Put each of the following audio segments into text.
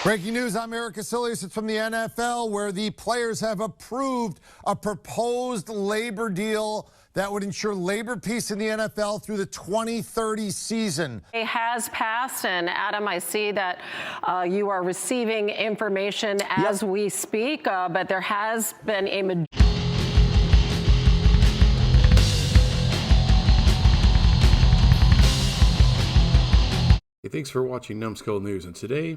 Breaking news, I'm Eric Asilius. It's from the NFL, where the players have approved a proposed labor deal that would ensure labor peace in the NFL through the 2030 season. It has passed, and Adam, I see that you are receiving information as we speak, but there has been a Hey, thanks for watching Numbskull News, and today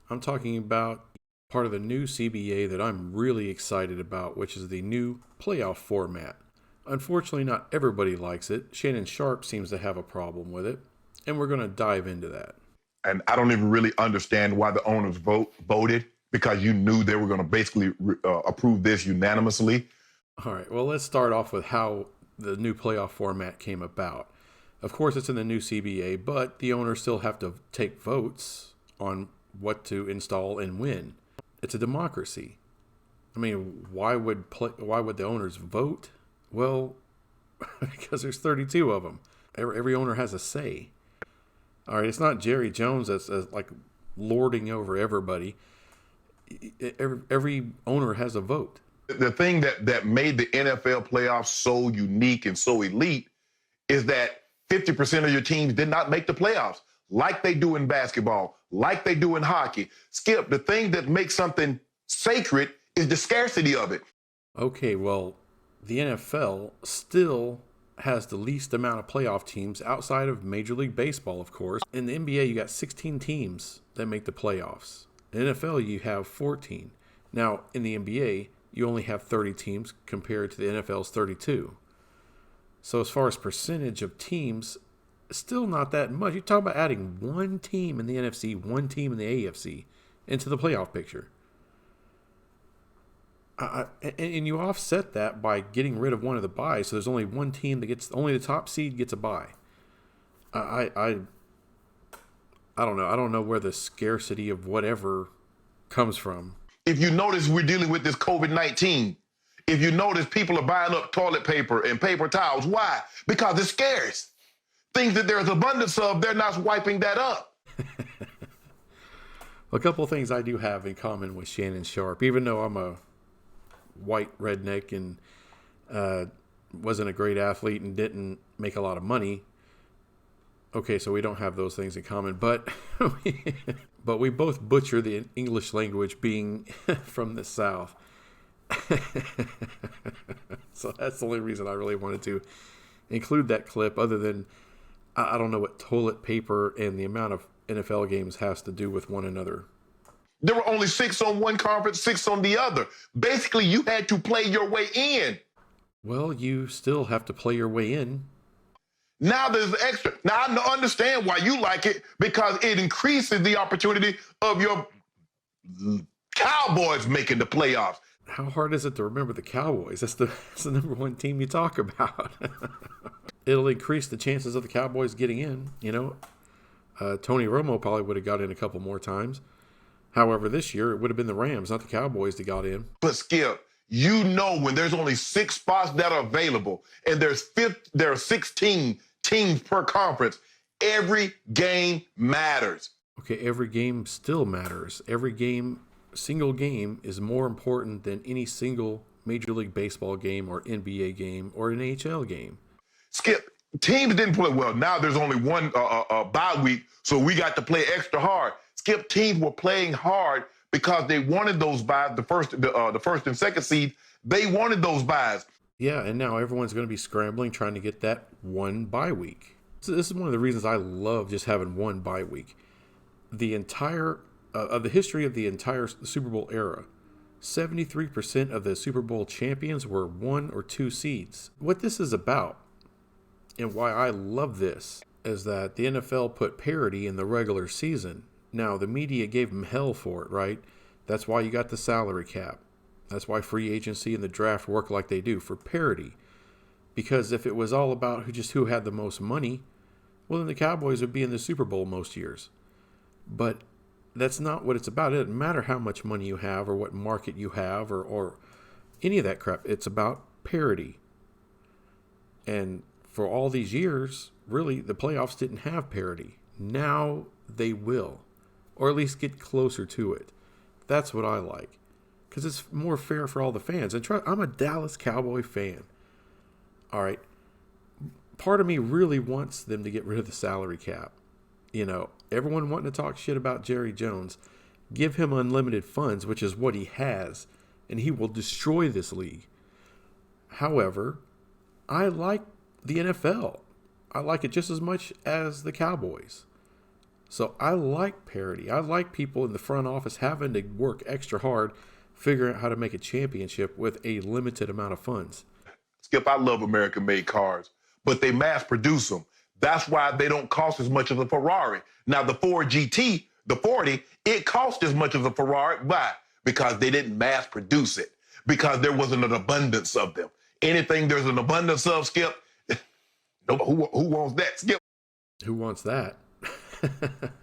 I'm talking about part of the new CBA that I'm really excited about, which is the new playoff format. Unfortunately, not everybody likes it. Shannon Sharpe seems to have a problem with it, and we're going to dive into that. And I don't even really understand why the owners voted, because you knew they were going to basically approve this unanimously. All right, well, let's start off with how the new playoff format came about. Of course, it's in the new CBA, but the owners still have to take votes on what to install and when. It's a democracy. I mean, why would the owners vote? Well, because there's 32 of them. Every owner has a say. All right, it's not Jerry Jones that's like lording over everybody. Every owner has a vote. The thing that made the NFL playoffs so unique and so elite is that 50% of your teams did not make the playoffs, like they do in basketball, like they do in hockey. Skip, the thing that makes something sacred is the scarcity of it. Okay, well, the NFL still has the least amount of playoff teams outside of Major League Baseball, of course. In the NBA, you got 16 teams that make the playoffs. In the NFL, you have 14. Now, in the NBA, you only have 30 teams compared to the NFL's 32. So as far as percentage of teams, still not that much. You're talking about adding one team in the NFC, one team in the AFC into the playoff picture. And you offset that by getting rid of one of the buys. So there's only one team that gets, only the top seed gets a bye. I don't know. I don't know where the scarcity of whatever comes from. If you notice, we're dealing with this COVID-19. If you notice, people are buying up toilet paper and paper towels. Why? Because it's scarce. Things that there's abundance of, they're not wiping that up. A couple of things I do have in common with Shannon Sharpe, even though I'm a white redneck and wasn't a great athlete and didn't make a lot of money. Okay, so we don't have those things in common, but but we both butcher the English language, being from the South. So that's the only reason I really wanted to include that clip, other than I don't know what toilet paper and the amount of NFL games has to do with one another. There were only 6 on one conference, 6 on the other. Basically, you had to play your way in. Well, you still have to play your way in. Now there's extra. Now I understand why you like it, because it increases the opportunity of your Cowboys making the playoffs. How hard is it to remember the Cowboys? That's the number one team you talk about. It'll increase the chances of the Cowboys getting in. You know, Tony Romo probably would have got in a couple more times. However, this year it would have been the Rams, not the Cowboys, that got in. But Skip, you know, when there's only 6 spots that are available and there are 16 teams per conference, every game matters. Okay, every game still matters. Single game is more important than any single Major League Baseball game or NBA game or an NHL game. Skip, teams didn't play well. Now there's only one bye week, so we got to play extra hard. Skip, teams were playing hard because they wanted those buys. The first and second seed, they wanted those buys. Yeah, and now everyone's going to be scrambling trying to get that one bye week. So this is one of the reasons I love just having one bye week. The entire of the history of the entire Super Bowl era, 73% of the Super Bowl champions were 1 or 2 seeds. What this is about, and why I love this, is that the NFL put parity in the regular season. Now, the media gave them hell for it, right? That's why you got the salary cap. That's why free agency and the draft work like they do, for parity. Because if it was all about who had the most money, well, then the Cowboys would be in the Super Bowl most years. But that's not what it's about. It doesn't matter how much money you have or what market you have or any of that crap. It's about parity. And for all these years, really, the playoffs didn't have parity. Now they will. or at least get closer to it. That's what I like, because it's more fair for all the fans. And I'm a Dallas Cowboy fan. All right. Part of me really wants them to get rid of the salary cap. You know, everyone wanting to talk shit about Jerry Jones. Give him unlimited funds, which is what he has, and he will destroy this league. However, I like the NFL. I like it just as much as the Cowboys. So I like parity. I like people in the front office having to work extra hard, figuring out how to make a championship with a limited amount of funds. Skip, I love American-made cars, but they mass produce them. That's why they don't cost as much as a Ferrari. Now, the Ford GT, the 40, it cost as much as a Ferrari. Why? Because they didn't mass produce it, because there wasn't an abundance of them. Anything there's an abundance of, Skip, who wants that, Skip? Who wants that?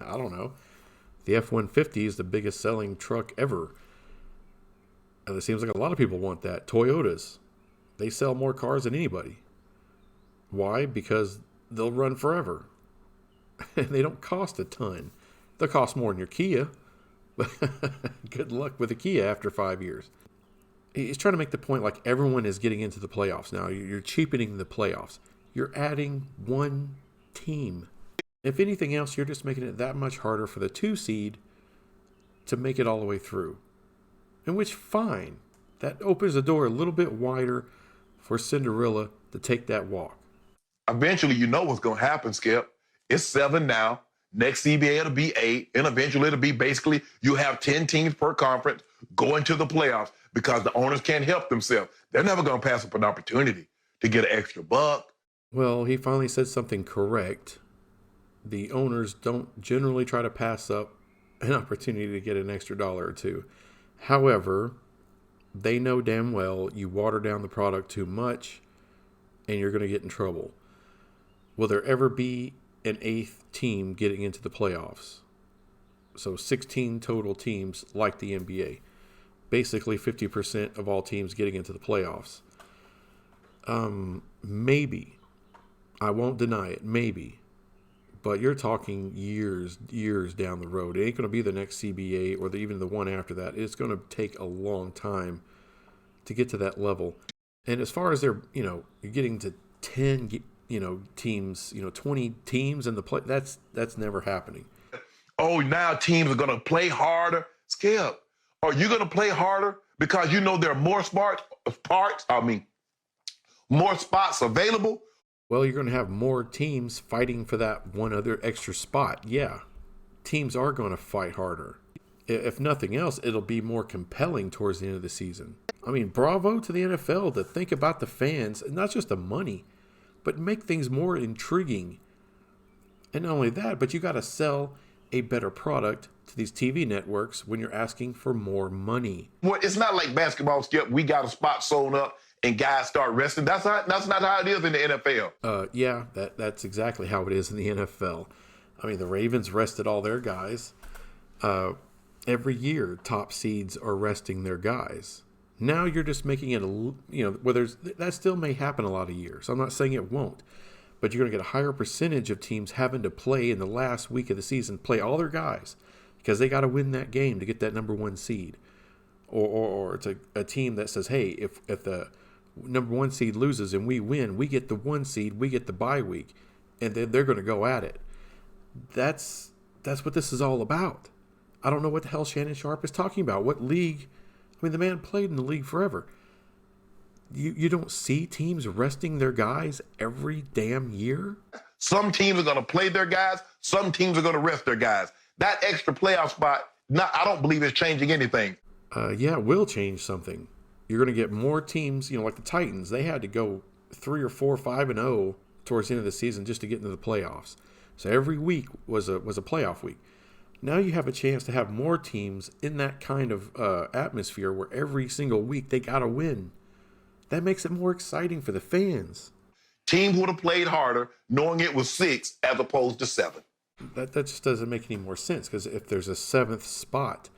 I don't know. The F-150 is the biggest selling truck ever. And it seems like a lot of people want that. Toyotas, they sell more cars than anybody. Why? Because they'll run forever. And they don't cost a ton. They'll cost more than your Kia. Good luck with a Kia after 5 years. He's trying to make the point like everyone is getting into the playoffs now. You're cheapening the playoffs. You're adding one team. If anything else, you're just making it that much harder for the 2 seed to make it all the way through. In which, fine. That opens the door a little bit wider for Cinderella to take that walk. Eventually, you know what's going to happen, Skip. It's 7 now. Next CBA, it'll be 8. And eventually, it'll be basically you have 10 teams per conference going to the playoffs because the owners can't help themselves. They're never going to pass up an opportunity to get an extra buck. Well, he finally said something correct. The owners don't generally try to pass up an opportunity to get an extra dollar or two. However, they know damn well you water down the product too much and you're going to get in trouble. Will there ever be an 8th team getting into the playoffs? So 16 total teams like the NBA. Basically 50% of all teams getting into the playoffs. Maybe. I won't deny it. Maybe. But you're talking years down the road. It ain't going to be the next CBA or even the one after that. It's going to take a long time to get to that level. And as far as you're getting to 10, teams, 20 teams in the play, that's never happening. Oh, now teams are going to play harder. Skip, are you going to play harder because you know there are more more spots available? Well, you're going to have more teams fighting for that one other extra spot. Yeah, teams are going to fight harder. If nothing else, it'll be more compelling towards the end of the season. I mean, bravo to the NFL to think about the fans, and not just the money, but make things more intriguing. And not only that, but you got to sell a better product to these TV networks when you're asking for more money. Well, it's not like basketball, Skip. We got a spot sewn up and guys start resting. That's not how it is in the NFL. Yeah, that's exactly how it is in the NFL. I mean, the Ravens rested all their guys. Every year, top seeds are resting their guys. Now you're just making it that still may happen a lot of years. I'm not saying it won't, but you're going to get a higher percentage of teams having to play in the last week of the season, play all their guys because they got to win that game to get that number 1 seed. Or it's a team that says, hey, if the number 1 seed loses and we win, we get the 1 seed, we get the bye week, and then they're going to go at it. That's what this is all about. I don't know what the hell Shannon Sharpe is talking about. What league? I mean, the man played in the league forever. You don't see teams resting their guys every damn year? Some teams are going to play their guys. Some teams are going to rest their guys. That extra playoff spot, I don't believe it's changing anything. Yeah, it will change something. You're going to get more teams, like the Titans. They had to go 3 or 4, 5-0 towards the end of the season just to get into the playoffs. So every week was a playoff week. Now you have a chance to have more teams in that kind of atmosphere where every single week they got to win. That makes it more exciting for the fans. Teams would have played harder knowing it was 6 as opposed to 7. That just doesn't make any more sense because if there's a 7th spot,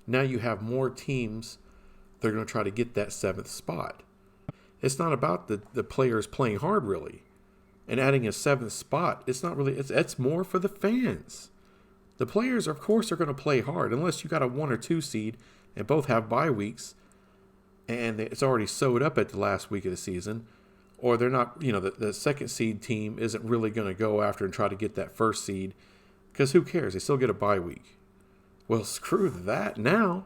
now you have more teams that are going to try to get that 7th spot. It's not about the players playing hard, really. And adding a 7th spot, it's not really, it's more for the fans. The players, of course, are going to play hard unless you got a 1 or 2 seed and both have bye weeks and it's already sewed up at the last week of the season, or they're not, the second seed team isn't really going to go after and try to get that first seed because who cares? They still get a bye week. Well, screw that. Now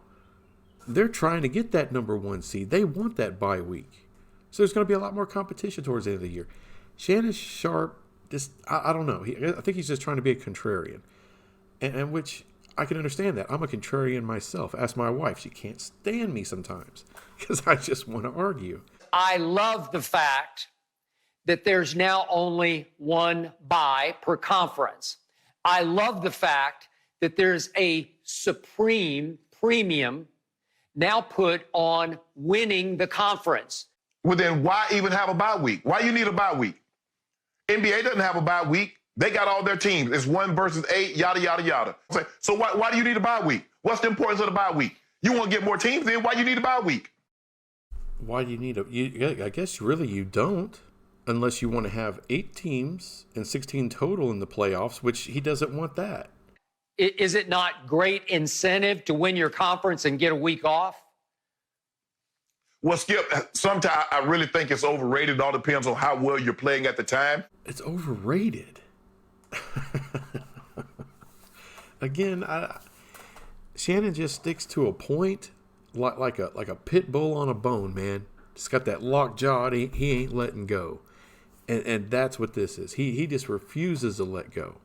they're trying to get that number 1 seed. They want that bye week. So there's going to be a lot more competition towards the end of the year. Shannon Sharpe, I don't know. I think he's just trying to be a contrarian, and which I can understand that. I'm a contrarian myself. Ask my wife. She can't stand me sometimes because I just want to argue. I love the fact that there's now only 1 bye per conference. I love the fact that there's a supreme premium now put on winning the conference. Well, then why even have a bye week? Why you need a bye week? NBA doesn't have a bye week. They got all their teams. It's 1 versus 8, yada, yada, yada. So why do you need a bye week? What's the importance of the bye week? You want to get more teams, then why you need a bye week? Why do you need I guess really you don't, unless you want to have 8 teams and 16 total in the playoffs, which he doesn't want that. Is it not great incentive to win your conference and get a week off? Well, Skip, sometimes I really think it's overrated. It all depends on how well you're playing at the time. It's overrated. Again, Shannon just sticks to a point like a pit bull on a bone, man. Just got that locked jaw. He ain't letting go. And that's what this is. He just refuses to let go.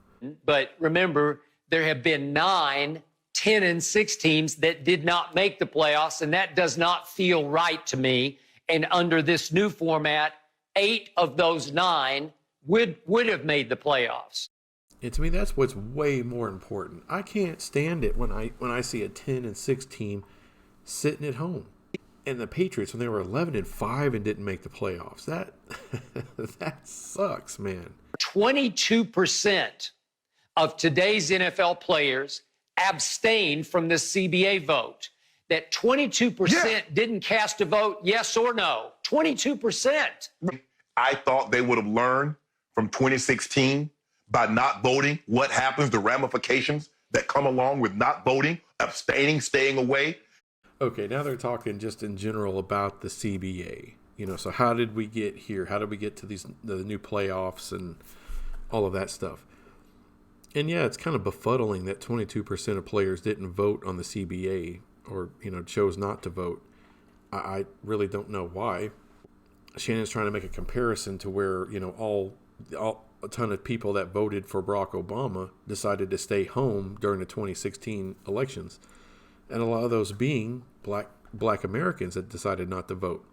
But remember, there have been 9, 10, and 6 teams that did not make the playoffs, and that does not feel right to me. And under this new format, 8 of those 9 would have made the playoffs. And to me, that's what's way more important. I can't stand it when I see a 10 and 6 team sitting at home. And the Patriots, when they were 11-5 and didn't make the playoffs, that sucks, man. 22% of today's NFL players abstained from the CBA vote. That 22% didn't cast a vote, yes or no. 22%. I thought they would have learned from 2016 by not voting what happens, the ramifications that come along with not voting, abstaining, staying away. Okay, now they're talking just in general about the CBA. So how did we get here? How did we get to the new playoffs and all of that stuff? And yeah, it's kind of befuddling that 22% of players didn't vote on the CBA or, chose not to vote. I really don't know why. Shannon's trying to make a comparison to where, a ton of people that voted for Barack Obama decided to stay home during the 2016 elections. And a lot of those being black Americans that decided not to vote.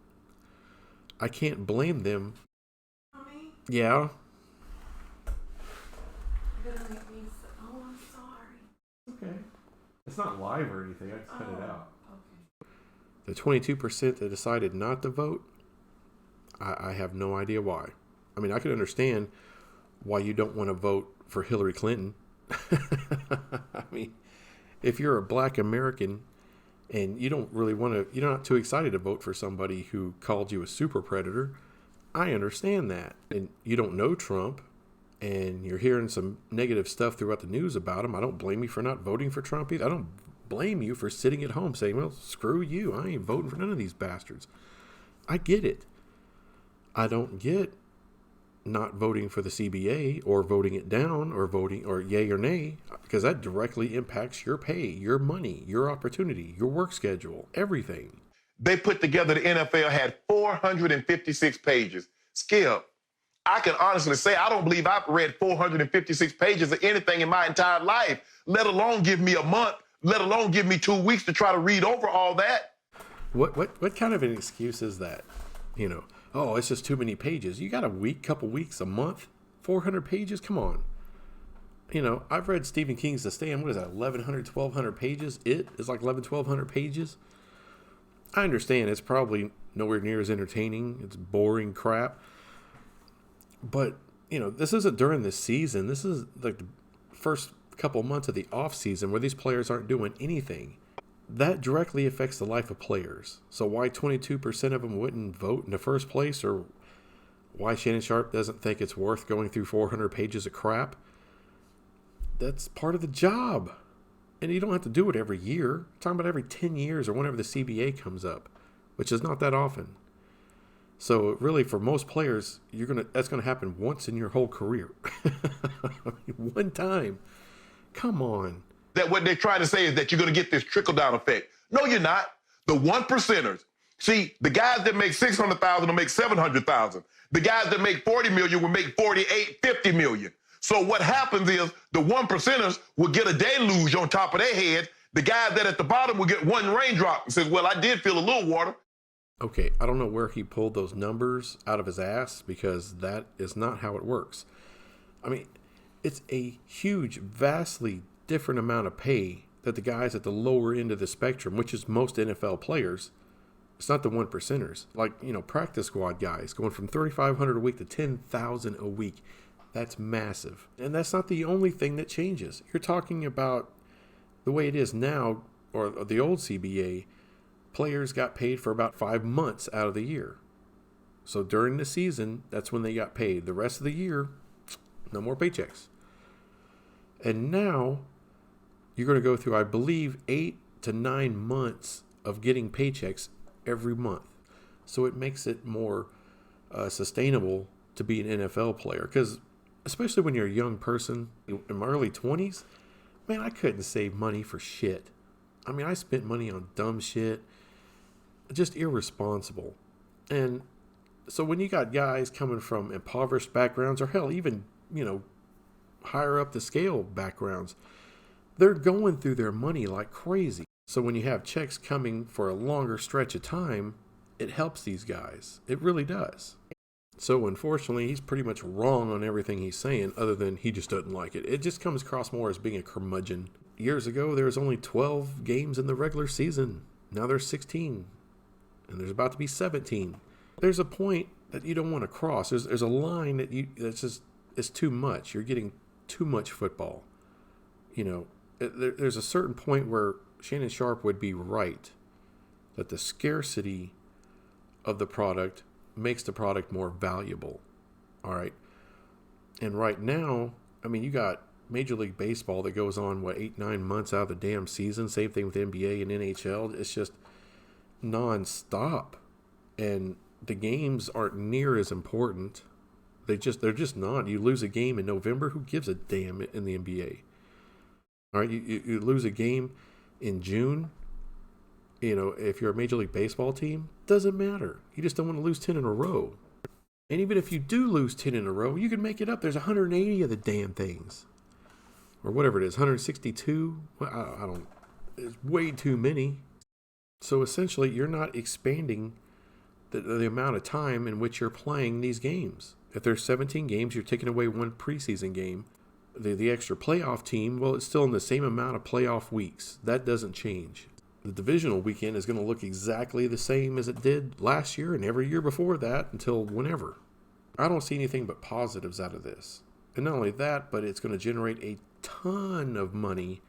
I can't blame them. Mommy? Yeah. You're gonna make me oh, I'm sorry. Okay. It's not live or anything. I just cut it out. Okay. The 22% that decided not to vote, I have no idea why. I mean, I can understand why you don't want to vote for Hillary Clinton. I mean, if you're a black American and you don't really want to, you're not too excited to vote for somebody who called you a super predator, I understand that. And you don't know Trump and you're hearing some negative stuff throughout the news about him. I don't blame you for not voting for Trump either. I don't blame you for sitting at home saying, well, screw you. I ain't voting for none of these bastards. I get it. I don't get not voting for the CBA or voting it down or voting or yay or nay, because that directly impacts your pay, your money, your opportunity, your work schedule, everything. They put together, the NFL had 456 pages. Skip, I can honestly say I don't believe I've read 456 pages of anything in my entire life, let alone give me a month, let alone give me 2 weeks to try to read over all that. What kind of an excuse is that? Oh, it's just too many pages. You got a week, couple weeks, a month, 400 pages? Come on. I've read Stephen King's The Stand. What is that, 1,100, 1,200 pages? It is like 1,100 pages. I understand it's probably nowhere near as entertaining. It's boring crap. But, this isn't during the season. This is like the first couple months of the off season where these players aren't doing anything. That directly affects the life of players. So why 22% of them wouldn't vote in the first place, or why Shannon Sharpe doesn't think it's worth going through 400 pages of crap, that's part of the job. And you don't have to do it every year. I'm talking about every 10 years or whenever the CBA comes up, which is not that often. So really, for most players, that's gonna happen once in your whole career. One time. Come on. That what they're trying to say is that you're going to get this trickle-down effect. No, you're not. The 1%ers. See, the guys that make $600,000 will make $700,000. The guys that make $40 million will make $48, $50 million. So what happens is the 1%ers will get a deluge on top of their head. The guys that at the bottom will get one raindrop and says, well, I did feel a little water. Okay, I don't know where he pulled those numbers out of his ass, because that is not how it works. I mean, it's a huge, vastly different amount of pay that the guys at the lower end of the spectrum, which is most NFL players, it's not the 1%ers. Like, practice squad guys going from $3,500 a week to $10,000 a week. That's massive. And that's not the only thing that changes. You're talking about the way it is now, or the old CBA, players got paid for about 5 months out of the year. So during the season, that's when they got paid. The rest of the year, no more paychecks. And now you're going to go through, I believe, 8 to 9 months of getting paychecks every month. So it makes it more sustainable to be an NFL player. Because especially when you're a young person, in my early 20s, man, I couldn't save money for shit. I mean, I spent money on dumb shit, just irresponsible. And so when you got guys coming from impoverished backgrounds, or hell, even, higher up the scale backgrounds, they're going through their money like crazy. So when you have checks coming for a longer stretch of time, it helps these guys. It really does. So unfortunately, he's pretty much wrong on everything he's saying, other than he just doesn't like it. It just comes across more as being a curmudgeon. Years ago, there was only 12 games in the regular season. Now there's 16. And there's about to be 17. There's a point that you don't want to cross. There's a line that's just, it's too much. You're getting too much football. There's a certain point where Shannon Sharpe would be right, that the scarcity of the product makes the product more valuable. All right. And right now, I mean, you got Major League Baseball that goes on, 8-9 months out of the damn season. Same thing with NBA and NHL. It's just non-stop. And the games aren't near as important. They're just not. You lose a game in November, who gives a damn in the NBA? All right, you lose a game in June, if you're a Major League Baseball team, doesn't matter. You just don't want to lose 10 in a row. And even if you do lose 10 in a row, you can make it up. There's 180 of the damn things. Or whatever it is, 162? Well, I don't, it's way too many. So essentially, you're not expanding the amount of time in which you're playing these games. If there's 17 games, you're taking away one preseason game. The extra playoff team, well, it's still in the same amount of playoff weeks. That doesn't change. The divisional weekend is going to look exactly the same as it did last year and every year before that until whenever. I don't see anything but positives out of this. And not only that, but it's going to generate a ton of money,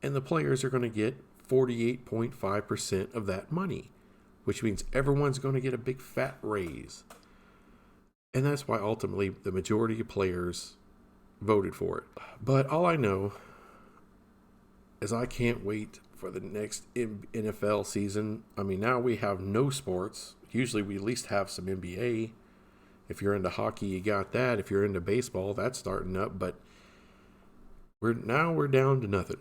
and the players are going to get 48.5% of that money, which means everyone's going to get a big fat raise. And that's why ultimately the majority of players voted for it. But all I know is I can't wait for the next NFL season. I mean, now we have no sports. Usually we at least have some NBA. If you're into hockey, you got that. If you're into baseball, that's starting up. But we're down to nothing.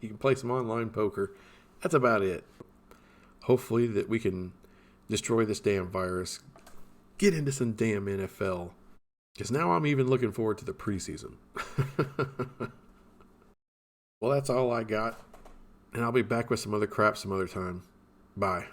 You can play some online poker. That's about it. Hopefully that we can destroy this damn virus. Get into some damn NFL. Because now I'm even looking forward to the preseason. Well, that's all I got. And I'll be back with some other crap some other time. Bye.